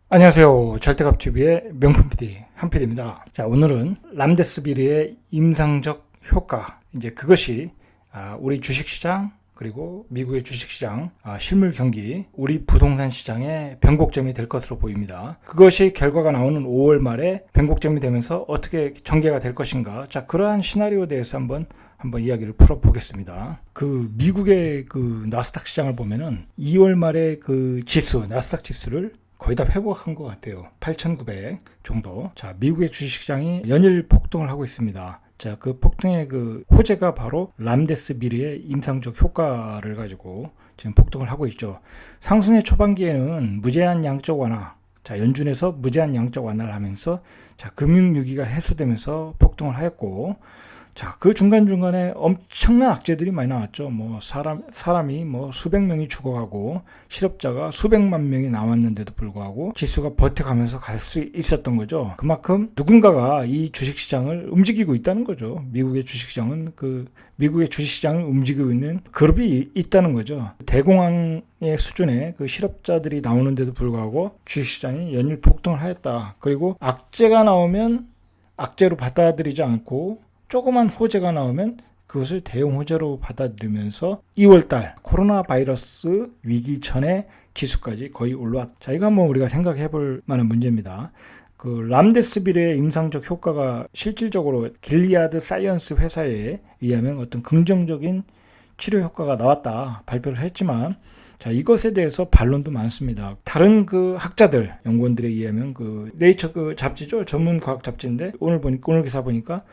안녕하세요. 절대값TV의 명품 PD 한PD입니다. 자, 오늘은 람데스비르의 임상적 효과, 이제 그것이 우리 주식시장 그리고 미국의 주식시장 실물 경기, 우리 부동산 시장의 변곡점이 될 것으로 보입니다. 그것이 결과가 나오는 5월 말에 변곡점이 되면서 어떻게 전개가 될 것인가. 자, 그러한 시나리오에 대해서 한번 이야기를 풀어보겠습니다. 그 미국의 그 나스닥 시장을 보면은 2월 말에 그 지수, 나스닥 지수를 거의 다 회복한 것 같아요. 8,900 정도. 자, 미국의 주식시장이 연일 폭등을 하고 있습니다. 자, 그 폭등의 그 호재가 바로 람데스비르의 임상적 효과를 가지고 지금 폭등을 하고 있죠. 상승의 초반기에는 무제한 양적 완화, 자, 연준에서 무제한 양적 완화를 하면서 자, 금융위기가 해소되면서 폭등을 하였고, 자, 그 중간중간에 엄청난 악재들이 많이 나왔죠. 뭐, 사람이 뭐 수백 명이 죽어가고, 실업자가 수백만 명이 나왔는데도 불구하고, 지수가 버텨가면서 갈 수 있었던 거죠. 그만큼 누군가가 이 주식시장을 움직이고 있다는 거죠. 미국의 주식시장을 움직이고 있는 그룹이 있다는 거죠. 대공황의 수준의 그 실업자들이 나오는데도 불구하고, 주식시장이 연일 폭등을 하였다. 그리고 악재가 나오면 악재로 받아들이지 않고, 조그만 호재가 나오면 그것을 대형 호재로 받아들이면서 2월달 코로나 바이러스 위기 전에 지수까지 거의 올라왔다. 자, 이거 한번 우리가 생각해 볼 만한 문제입니다. 그 람데스비르의 임상적 효과가 실질적으로 길리아드 사이언스 회사에 의하면 어떤 긍정적인 치료 효과가 나왔다 발표를 했지만, 자, 이것에 대해서 반론도 많습니다. 다른 그 학자들, 연구원들에 의하면 그 네이처 그 잡지죠, 전문 과학 잡지인데 오늘 기사 보니까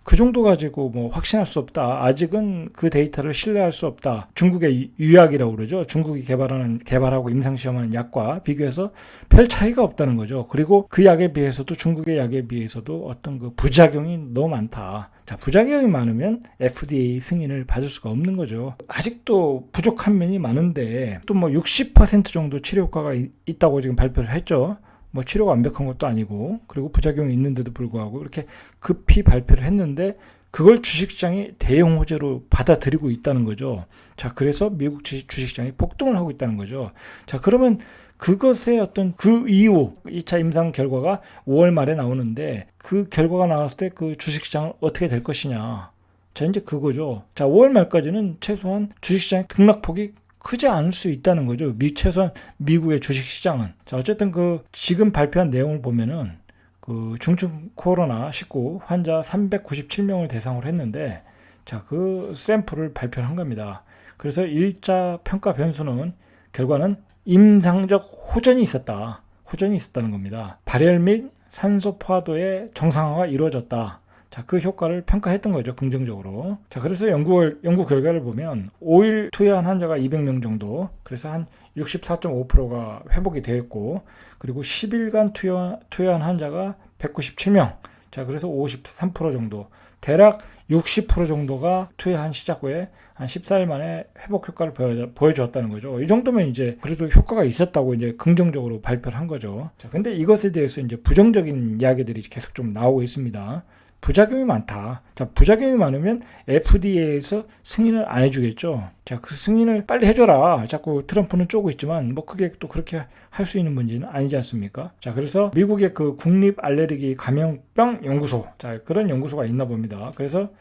그 정도 가지고 뭐 확신할 수 없다. 아직은 그 데이터를 신뢰할 수 없다. 중국의 유약이라고 그러죠. 중국이 개발하고 임상시험하는 약과 비교해서 별 차이가 없다는 거죠. 그리고 그 약에 비해서도 중국의 약에 비해서도 어떤 그 부작용이 너무 많다. 자, 부작용이 많으면 FDA 승인을 받을 수가 없는 거죠. 아직도 부족한 면이 많은데 또 뭐 60% 정도 치료 효과가 있다고 지금 발표를 했죠. 뭐 치료가 완벽한 것도 아니고, 그리고 부작용이 있는데도 불구하고 이렇게 급히 발표를 했는데 그걸 주식시장이 대형 호재로 받아들이고 있다는 거죠. 자, 그래서 미국 주식시장이 폭등을 하고 있다는 거죠. 자, 그러면 그것의 어떤 그 이후 2차 임상 결과가 5월 말에 나오는데 그 결과가 나왔을 때 그 주식시장은 어떻게 될 것이냐. 자, 이제 그거죠. 자, 5월 말까지는 최소한 주식시장의 등락폭이 크지 않을 수 있다는 거죠. 최소한 미국의 주식시장은. 자, 어쨌든 그 지금 발표한 내용을 보면은 그 중증 코로나19 환자 397명을 대상으로 했는데, 자, 그 샘플을 발표를 한 겁니다. 그래서 1차 평가 변수는 결과는 임상적 호전이 있었다는 겁니다. 발열 및 산소 포화도의 정상화가 이루어졌다. 자, 그 효과를 평가했던 거죠, 긍정적으로. 자, 그래서 연구 결과를 보면 5일 투여한 환자가 200명 정도, 그래서 한 64.5%가 회복이 되었고, 그리고 10일간 투여한 환자가 197명, 자, 그래서 53% 정도, 대략 60% 정도가 투여한 시작 후에 한 14일 만에 회복 효과를 보여주었다는 거죠. 이 정도면 이제 그래도 효과가 있었다고 이제 긍정적으로 발표를 한 거죠. 자, 근데 이것에 대해서 이제 부정적인 이야기들이 계속 좀 나오고 있습니다. 부작용이 많다. 자, 부작용이 많으면 FDA에서 승인을 안 해주겠죠. 자, 그 승인을 빨리 해줘라. 자꾸 트럼프는 쪼고 있지만 뭐 그게 또 그렇게 할 수 있는 문제는 아니지 않습니까? 자, 그래서 미국의 그 국립 알레르기 감염병 연구소, 자, 그런 연구소가 있나 봅니다. 그래서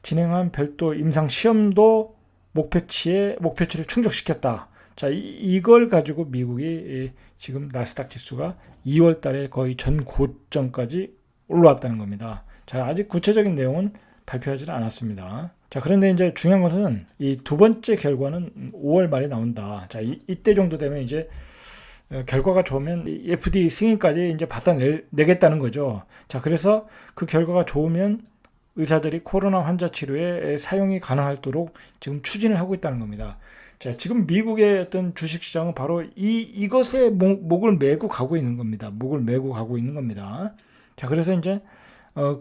진행한 별도 임상 시험도 목표치를 충족시켰다. 자, 이걸 가지고 미국이 지금 나스닥 지수가 2월 달에 거의 전 고점까지 올라왔다는 겁니다. 자, 아직 구체적인 내용은 발표하지는 않았습니다. 자, 그런데 이제 중요한 것은 이 두 번째 결과는 5월 말에 나온다. 자, 이때 정도 되면 이제 결과가 좋으면 FDA 승인까지 이제 받아내겠다는 거죠. 자, 그래서 그 결과가 좋으면 의사들이 코로나 환자 치료에 사용이 가능하도록 지금 추진을 하고 있다는 겁니다. 자, 지금 미국의 어떤 주식시장은 바로 이것에 목을 메고 가고 있는 겁니다. 목을 메고 가고 있는 겁니다. 자, 그래서 이제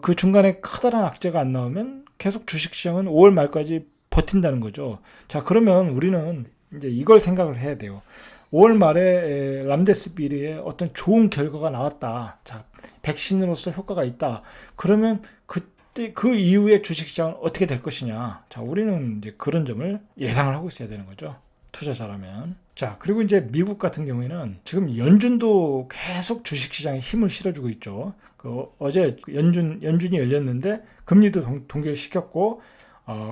그 중간에 커다란 악재가 안 나오면 계속 주식시장은 5월 말까지 버틴다는 거죠. 자, 그러면 우리는 이제 이걸 생각을 해야 돼요. 5월 말에 람데스비르의 어떤 좋은 결과가 나왔다. 자, 백신으로서 효과가 있다. 그러면 그때 그 이후에 주식시장은 어떻게 될 것이냐. 자, 우리는 이제 그런 점을 예상을 하고 있어야 되는 거죠. 투자자라면. 자, 그리고 이제 미국 같은 경우에는 지금 연준도 계속 주식시장에 힘을 실어주고 있죠. 어제 연준이 열렸는데 금리도 동결시켰고,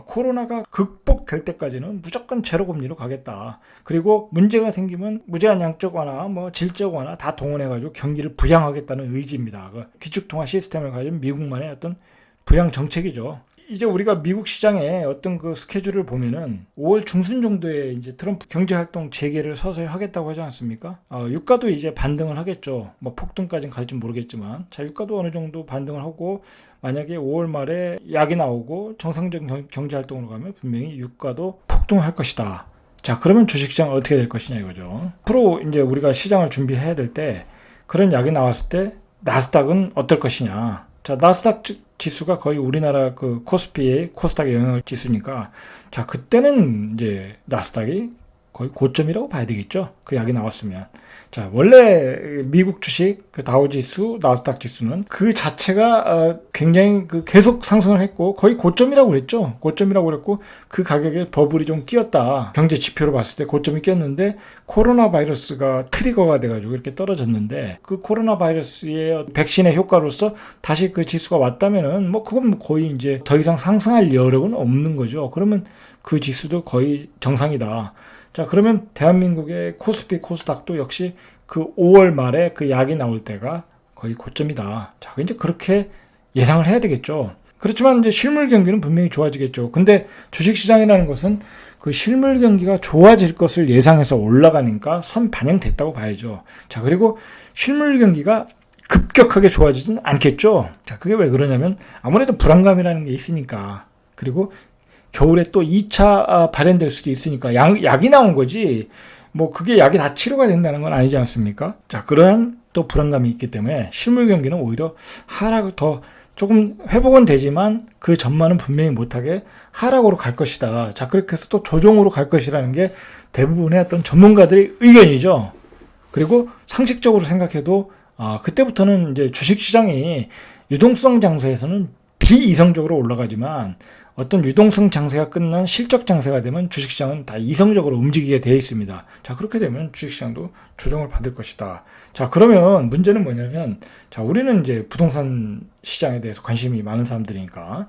코로나가 극복될 때까지는 무조건 제로 금리로 가겠다. 그리고 문제가 생기면 무제한 양적 완화, 질적 완화 다 동원해가지고 경기를 부양하겠다는 의지입니다. 기축통화 시스템을 가진 미국만의 어떤 부양 정책이죠. 이제 우리가 미국 시장의 어떤 그 스케줄을 보면은 5월 중순 정도에 이제 트럼프 경제활동 재개를 서서히 하겠다고 하지 않습니까? 유가도 이제 반등을 하겠죠. 폭등까지는 갈지 모르겠지만. 자, 유가도 어느 정도 반등을 하고, 만약에 5월 말에 약이 나오고 정상적인 경제활동으로 가면 분명히 유가도 폭등할 것이다. 자, 그러면 주식시장 어떻게 될 것이냐 이거죠. 앞으로 이제 우리가 시장을 준비해야 될 때 그런 약이 나왔을 때 나스닥은 어떨 것이냐. 자, 나스닥 지수가 거의 우리나라 그 코스닥의 영향 지수니까, 자, 그때는 이제 나스닥이 거의 고점이라고 봐야 되겠죠. 그 약이 나왔으면. 자, 원래 미국 주식 그 다우지수, 나스닥 지수는 그 자체가 굉장히 계속 상승을 했고 거의 고점이라고 그랬죠. 고점이라고 그랬고 그 가격에 버블이 좀 끼었다. 경제 지표로 봤을 때 고점이 끼었는데 코로나 바이러스가 트리거가 돼가지고 이렇게 떨어졌는데, 그 코로나 바이러스의 백신의 효과로서 다시 그 지수가 왔다면은 그건 거의 이제 더 이상 상승할 여력은 없는 거죠. 그러면 그 지수도 거의 정상이다. 자, 그러면 대한민국의 코스피, 코스닥도 역시 그 5월 말에 그 약이 나올 때가 거의 고점이다. 자, 이제 그렇게 예상을 해야 되겠죠. 그렇지만 이제 실물 경기는 분명히 좋아지겠죠. 근데 주식시장이라는 것은 그 실물 경기가 좋아질 것을 예상해서 올라가니까 선 반영됐다고 봐야죠. 자, 그리고 실물 경기가 급격하게 좋아지진 않겠죠. 자, 그게 왜 그러냐면 아무래도 불안감이라는 게 있으니까. 그리고 겨울에 또 2차 발현될 수도 있으니까 약이 나온 거지 그게 약이 다 치료가 된다는 건 아니지 않습니까? 자, 그러한 또 불안감이 있기 때문에 실물 경기는 오히려 하락을 더 조금 회복은 되지만 그 전만은 분명히 못하게 하락으로 갈 것이다. 자, 그렇게 해서 또 조정으로 갈 것이라는 게 대부분의 어떤 전문가들의 의견이죠. 그리고 상식적으로 생각해도 그때부터는 이제 주식시장이 유동성 장세에서는 비이성적으로 올라가지만 어떤 유동성 장세가 끝난 실적 장세가 되면 주식시장은 다 이성적으로 움직이게 되어 있습니다. 자, 그렇게 되면 주식시장도 조정을 받을 것이다. 자, 그러면 문제는 뭐냐면, 자, 우리는 이제 부동산 시장에 대해서 관심이 많은 사람들이니까,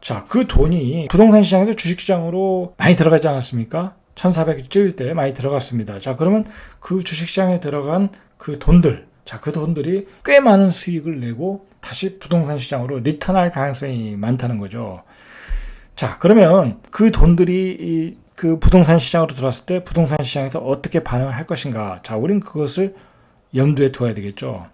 자, 그 돈이 부동산 시장에서 주식시장으로 많이 들어가지 않았습니까? 1400이 찔 때 많이 들어갔습니다. 자, 그러면 그 주식시장에 들어간 그 돈들, 자, 그 돈들이 꽤 많은 수익을 내고 다시 부동산 시장으로 리턴할 가능성이 많다는 거죠. 자, 그러면 그 돈들이 그 부동산 시장으로 들어왔을 때 부동산 시장에서 어떻게 반응을 할 것인가. 자, 우린 그것을 염두에 두어야 되겠죠.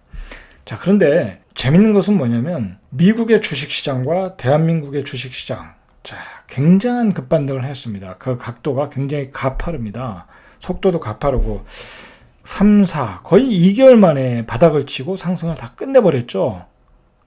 자, 그런데 재밌는 것은 뭐냐면 미국의 주식시장과 대한민국의 주식시장, 자, 굉장한 급반등을 했습니다. 그 각도가 굉장히 가파릅니다. 속도도 가파르고 3, 4 거의 2개월 만에 바닥을 치고 상승을 다 끝내버렸죠.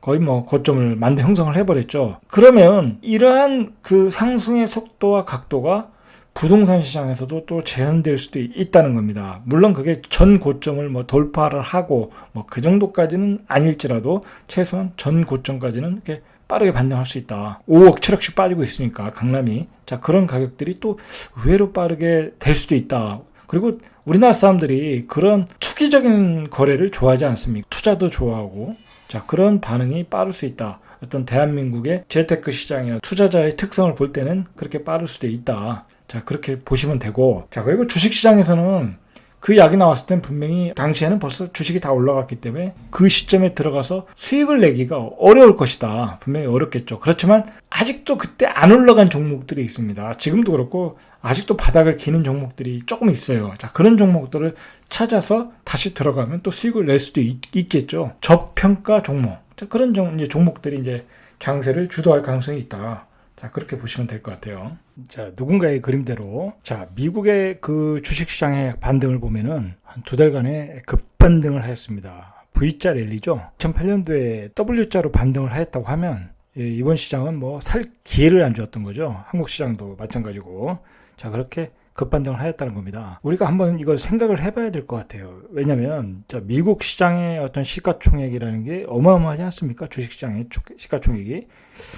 거의 고점을 형성을 해버렸죠. 그러면 이러한 그 상승의 속도와 각도가 부동산 시장에서도 또 재현될 수도 있다는 겁니다. 물론 그게 전 고점을 돌파를 하고 그 정도까지는 아닐지라도 최소한 전 고점까지는 이렇게 빠르게 반등할 수 있다. 5억, 7억씩 빠지고 있으니까 강남이. 자, 그런 가격들이 또 의외로 빠르게 될 수도 있다. 그리고 우리나라 사람들이 그런 투기적인 거래를 좋아하지 않습니까? 투자도 좋아하고. 자, 그런 반응이 빠를 수 있다. 어떤 대한민국의 재테크 시장의 투자자의 특성을 볼 때는 그렇게 빠를 수도 있다. 자, 그렇게 보시면 되고. 자, 그리고 주식시장에서는 그 약이 나왔을 땐 분명히 당시에는 벌써 주식이 다 올라갔기 때문에 그 시점에 들어가서 수익을 내기가 어려울 것이다. 분명히 어렵겠죠. 그렇지만 아직도 그때 안 올라간 종목들이 있습니다. 지금도 그렇고 아직도 바닥을 기는 종목들이 조금 있어요. 자, 그런 종목들을 찾아서 다시 들어가면 또 수익을 낼 수도 있겠죠. 저평가 종목. 자, 그런 종목들이 이제 장세를 주도할 가능성이 있다. 자, 그렇게 보시면 될 것 같아요. 자, 누군가의 그림대로, 자, 미국의 그 주식시장의 반등을 보면은 한 2달간의 급반등을 하였습니다. V자 랠리죠. 2008년도에 W자로 반등을 하였다고 하면 이번 시장은 살 기회를 안 주었던 거죠. 한국 시장도 마찬가지고. 자, 그렇게 급반등을 하였다는 겁니다. 우리가 한번 이걸 생각을 해봐야 될 것 같아요. 왜냐면 미국 시장의 어떤 시가총액이라는 게 어마어마하지 않습니까? 주식시장의 시가총액이.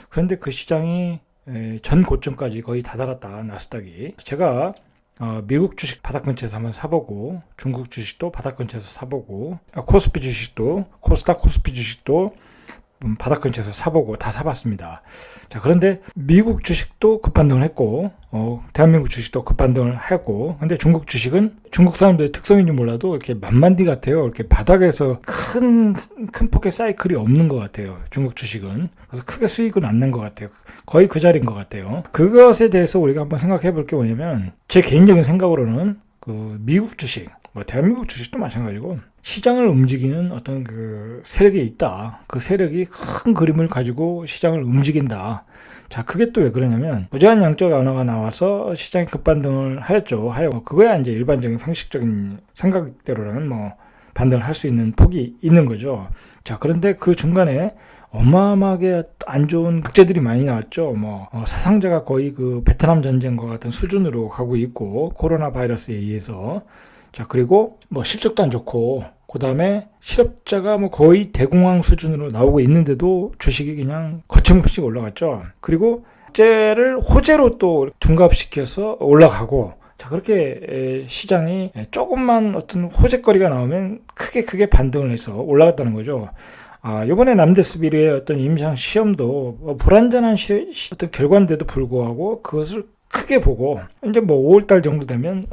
그런데 그 시장이 전 고점까지 거의 다다랐다. 나스닥이. 제가 미국 주식 바닥 근처에서 한번 사보고, 중국 주식도 바닥 근처에서 사보고, 코스피 주식도, 코스닥 코스피 주식도 바닥 근처에서 사보고 다 사봤습니다. 자, 그런데 미국 주식도 급반등을 했고, 대한민국 주식도 급반등을 했고, 근데 중국 주식은 중국 사람들의 특성인지 몰라도 이렇게 만만디 같아요. 이렇게 바닥에서 큰 폭의 사이클이 없는 것 같아요. 중국 주식은. 그래서 크게 수익은 안 난 것 같아요. 거의 그 자리인 것 같아요. 그것에 대해서 우리가 한번 생각해 볼 게 뭐냐면, 제 개인적인 생각으로는 그 미국 주식, 대한민국 주식도 마찬가지고, 시장을 움직이는 어떤 그 세력이 있다. 그 세력이 큰 그림을 가지고 시장을 움직인다. 자, 그게 또 왜 그러냐면, 무제한 양적 완화가 나와서 시장이 급반등을 하였죠. 그거야 이제 일반적인 상식적인 생각대로라면 반등을 할 수 있는 폭이 있는 거죠. 자, 그런데 그 중간에 어마어마하게 안 좋은 극제들이 많이 나왔죠. 사상자가 거의 그 베트남 전쟁과 같은 수준으로 가고 있고, 코로나 바이러스에 의해서. 자, 그리고 실적도 안 좋고, 그 다음에 실업자가 거의 대공황 수준으로 나오고 있는데도 주식이 그냥 거침없이 올라갔죠. 그리고 호재로 또 둔갑시켜서 올라가고, 자, 그렇게 시장이 조금만 어떤 호재거리가 나오면 크게 반등을 해서 올라갔다는 거죠. 이번에 남데스비리의 어떤 임상 시험도 불완전한 어떤 결과인데도 불구하고 그것을 크게 보고, 이제 5월달 정도 되면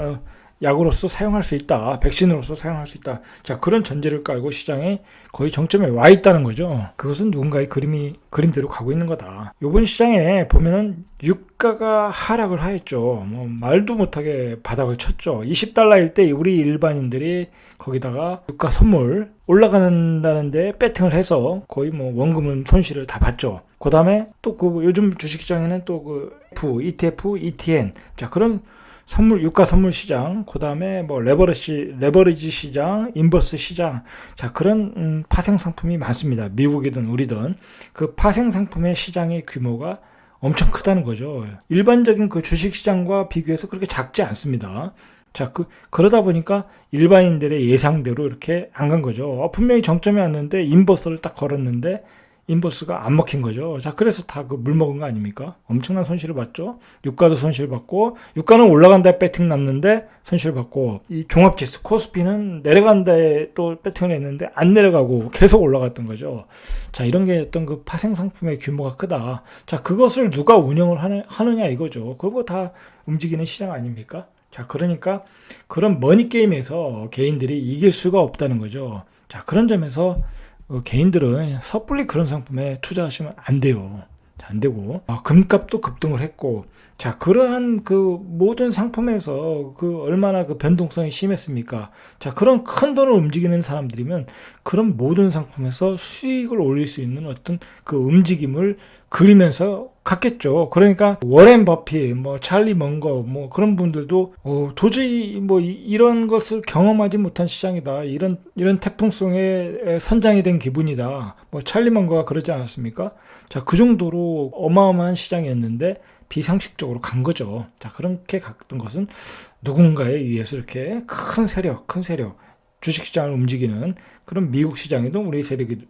약으로서 사용할 수 있다. 백신으로서 사용할 수 있다. 자, 그런 전제를 깔고 시장이 거의 정점에 와 있다는 거죠. 그것은 누군가의 그림대로 가고 있는 거다. 이번 시장에 보면은 유가가 하락을 하였죠. 말도 못하게 바닥을 쳤죠. 20달러일 때 우리 일반인들이 거기다가 유가 선물 올라간다는데 배팅을 해서 거의 원금은 손실을 다 봤죠. 그 다음에 또 요즘 주식시장에는 또 ETF, ETN. 자, 그런 유가 선물 시장, 그 다음에 레버리지 시장, 인버스 시장. 자, 그런 파생 상품이 많습니다. 미국이든 우리든. 그 파생 상품의 시장의 규모가 엄청 크다는 거죠. 일반적인 그 주식 시장과 비교해서 그렇게 작지 않습니다. 자, 그러다 보니까 일반인들의 예상대로 이렇게 안 간 거죠. 분명히 정점에 왔는데 인버스를 딱 걸었는데 인버스가 안 먹힌 거죠. 자, 그래서 다 물 먹은 거 아닙니까? 엄청난 손실을 봤죠. 유가도 손실 받고, 유가는 올라간다에 배팅 났는데 손실 받고, 이 종합지수 코스피는 내려간다에 또 배팅을 했는데 안 내려가고 계속 올라갔던 거죠. 자, 이런 게 어떤 그 파생 상품의 규모가 크다. 자, 그것을 누가 운영을 하느냐 이거죠. 그거 다 움직이는 시장 아닙니까? 자, 그러니까 그런 머니게임에서 개인들이 이길 수가 없다는 거죠. 자, 그런 점에서 개인들은 섣불리 그런 상품에 투자하시면 안 돼요. 안 되고, 금값도 급등을 했고, 자, 그러한 그 모든 상품에서 얼마나 그 변동성이 심했습니까? 자, 그런 큰 돈을 움직이는 사람들이면 그런 모든 상품에서 수익을 올릴 수 있는 어떤 그 움직임을 그리면서 갔겠죠. 그러니까 워렌 버핏, 찰리 먼거, 그런 분들도 도저히 이런 것을 경험하지 못한 시장이다. 이런 태풍성에 선장이 된 기분이다. 찰리 먼거가 그러지 않았습니까? 자, 그 정도로 어마어마한 시장이었는데 비상식적으로 간 거죠. 자, 그렇게 갔던 것은 누군가에 의해서 이렇게 큰 세력, 주식시장을 움직이는 그런 미국 시장이든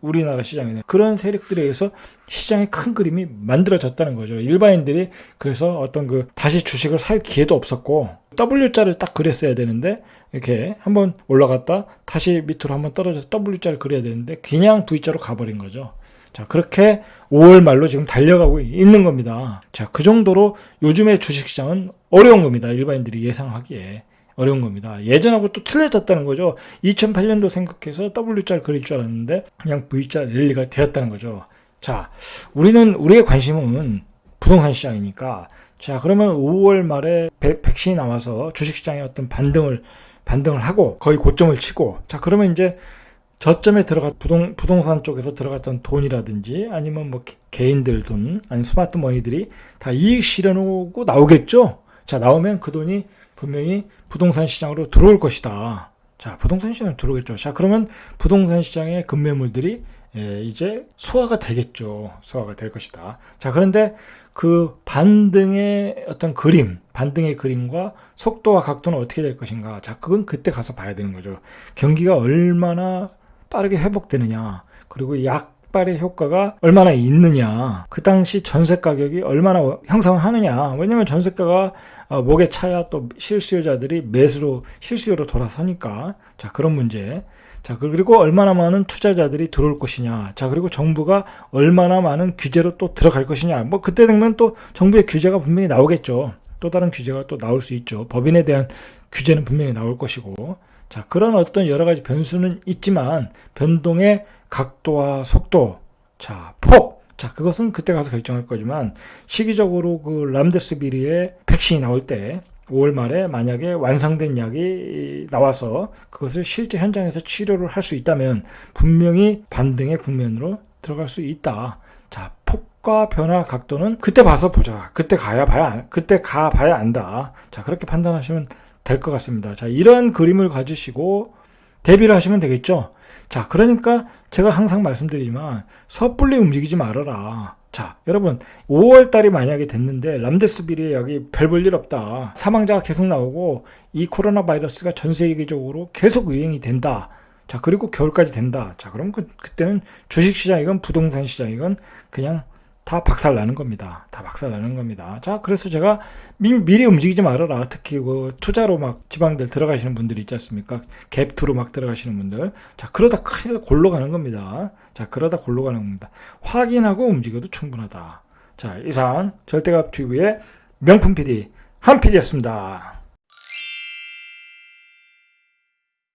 우리나라 시장이든 그런 세력들에 의해서 시장의 큰 그림이 만들어졌다는 거죠. 일반인들이 그래서 어떤 다시 주식을 살 기회도 없었고, W자를 딱 그렸어야 되는데, 이렇게 한번 올라갔다 다시 밑으로 한번 떨어져서 W자를 그려야 되는데 그냥 V자로 가버린 거죠. 자, 그렇게 5월 말로 지금 달려가고 있는 겁니다. 자, 그 정도로 요즘의 주식시장은 어려운 겁니다. 일반인들이 예상하기에 어려운 겁니다. 예전하고 또 틀려졌다는 거죠. 2008년도 생각해서 W자를 그릴 줄 알았는데 그냥 V자 랠리가 되었다는 거죠. 자, 우리의 관심은 부동산 시장이니까, 자, 그러면 5월 말에 백신이 나와서 주식시장에 어떤 반등을 하고 거의 고점을 치고, 자, 그러면 이제 저점에 부동산 쪽에서 들어갔던 돈이라든지 아니면 개인들 돈, 아니면 스마트 머니들이 다 이익 실현하고 나오겠죠? 자, 나오면 그 돈이 분명히 부동산 시장으로 들어올 것이다. 자, 부동산 시장으로 들어오겠죠. 자, 그러면 부동산 시장의 급매물들이 이제 소화가 되겠죠. 소화가 될 것이다. 자, 그런데 그 반등의 어떤 반등의 그림과 속도와 각도는 어떻게 될 것인가. 자, 그건 그때 가서 봐야 되는 거죠. 경기가 얼마나 빠르게 회복되느냐, 그리고 삭발의 효과가 얼마나 있느냐, 그 당시 전세 가격이 얼마나 형성하느냐. 왜냐면 전세가가 목에 차야 또 실수요자들이 실수요로 돌아서니까. 자, 그런 문제. 자, 그리고 얼마나 많은 투자자들이 들어올 것이냐. 자, 그리고 정부가 얼마나 많은 규제로 또 들어갈 것이냐. 뭐 그때 되면 또 정부의 규제가 분명히 나오겠죠. 또 다른 규제가 또 나올 수 있죠. 법인에 대한 규제는 분명히 나올 것이고. 자, 그런 어떤 여러 가지 변수는 있지만 변동의 각도와 속도, 자, 폭, 자, 그것은 그때 가서 결정할 거지만 시기적으로 그 람데스비르의 백신이 나올 때 5월 말에 만약에 완성된 약이 나와서 그것을 실제 현장에서 치료를 할 수 있다면 분명히 반등의 국면으로 들어갈 수 있다. 자, 폭과 변화 각도는 그때 봐서 보자. 그때 가봐야 안다. 자, 그렇게 판단하시면 될 것 같습니다. 자, 이러한 그림을 가지시고 대비를 하시면 되겠죠. 자, 그러니까 제가 항상 말씀드리지만 섣불리 움직이지 말아라. 자, 여러분 5월 달이 만약에 됐는데 람데스비르의 약이 별 볼 일 없다. 사망자가 계속 나오고 이 코로나 바이러스가 전 세계적으로 계속 유행이 된다. 자, 그리고 겨울까지 된다. 자, 그럼 그때는 주식시장이건 부동산 시장이건 그냥 다 박살 나는 겁니다. 다 박살 나는 겁니다. 자, 그래서 제가 미리 움직이지 말아라. 특히 그 투자로 막 지방들 들어가시는 분들이 있지 않습니까? 갭투로 막 들어가시는 분들. 자, 그러다 큰일 골로 가는 겁니다. 자, 그러다 골로 가는 겁니다. 확인하고 움직여도 충분하다. 자, 이상 절대값 튜브의 명품 PD 한 PD였습니다.